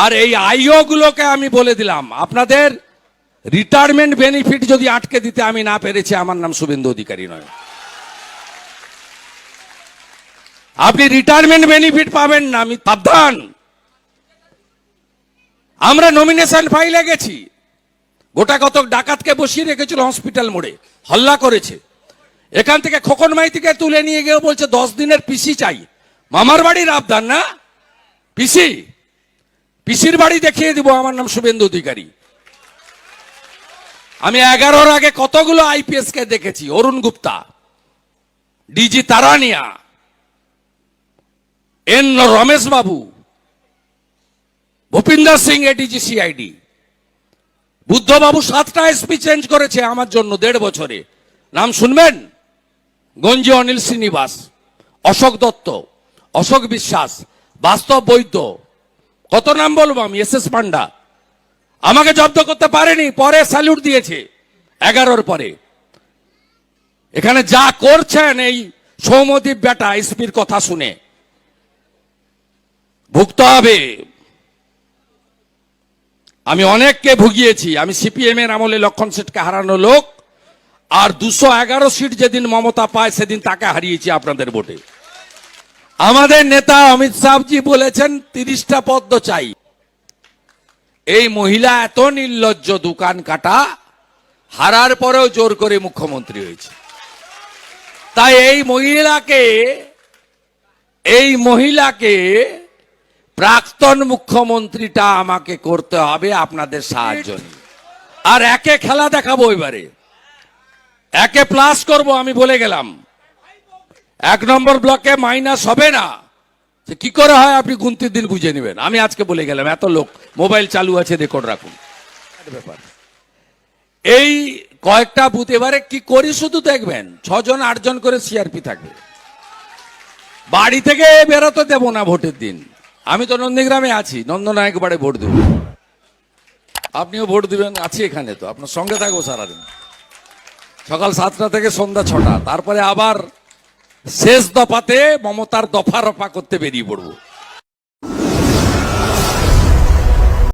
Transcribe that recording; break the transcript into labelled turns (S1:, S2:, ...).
S1: আর এই আইও গুলোকে আমি বলে দিলাম, আপনাদের রিটায়ারমেন্ট বেনিফিট যদি আটকে দিতে আমি না পেরেছি, আমার নাম শুভেন্দু অধিকারী নয়। আপনি রিটায়ারমেন্ট বেনিফিট পাবেন না, আমি সাবধান। আমরা নমিনেশন ফাইলে গেছি, গোটা কতক ডাকাতকে বসিয়ে রেখেছিল হসপিটাল মোড়ে, হল্লা করেছে। এখান থেকে খোকন মাইতিকে তুলে নিয়ে গিয়ে বলছে 10 দিনের পিসি চাই। মামার বাড়ির আবদার না, পিসির বাড়ি দেখিয়ে দিব। আমার নাম শুভেন্দু অধিকারী। আমি 11-র আগে কতগুলো আইপিএস কে দেখেছি, অরুণ গুপ্তা, ডিজি তারানিয়া, এন রমেশ বাবু, Bhupinder Singh ADG CID. বুদ্ধবাবু 7টা SP change করেছে আমার জন্য 1.5 বছরে। নাম শুনবেন? গঞ্জি অনিল শ্রীনিবাস, অশোক দত্ত, অশোক বিশ্বাস, বাস্তব বৈদ্য, কত নাম বলবো আমি, এস পান্ডা। আমাকে জব্দ করতে পারেনি, পরে স্যালুট দিয়েছে 11-র পরে। এখানে যা করছেন এই সৌমদীপ বেটা এসপির কথা শুনে ভুগতে হবে। আমি অনেককে ভুগিয়েছি। আমি সিপিএম এর আমলে লক্ষণ সেঠকে হারানো লোক, আর 211 সিট যেদিন মমতা পায় সেদিন তাকে হারিয়েছি আপনাদের ভোটে। আমাদের নেতা অমিত শাহজি বলেছেন 30টা পদ্ম চাই। এই মহিলা এত নির্লজ্জ, দোকান কাটা, হারার পরেও জোর করে মুখ্যমন্ত্রী হয়েছে। তাই এই মহিলাকে প্রাক্তন মুখ্যমন্ত্রীটা আমাকে করতে হবে আপনাদের সাহায্য নিয়ে। আর একে খেলা দেখাবো, এবারে একে প্লাস করব। আমি বলে গেলাম 1 নম্বর ব্লকে মাইনাস হবে না, যে কি করে হয় আপনি গুনতির দিন বুঝে নেবেন। আমি আজকে বলে গেলাম, এত লোক মোবাইল চালু আছে, রেকর্ড রাখুন। ব্যাপার এই কয়েকটা বুথ এবারে কি করি শুধু দেখবেন। 6 জন 8 জন করে সিআরপি থাকবে, বাড়ি থেকে বেরোতে দেব না ভোটের দিন। আমি তো নন্দীগ্রামে আছি, নন্দনায়ক বাড়ি ভোট দেব, আপনিও ভোট দিবেন, আছি এখানে, তো আপনার সঙ্গে থাকবো সারাদিন, সকাল 7টা থেকে সন্ধ্যা 6টা। তারপরে আবার শেষ দফাতে মমতার দফা রফা করতে বেরিয়ে পড়বো।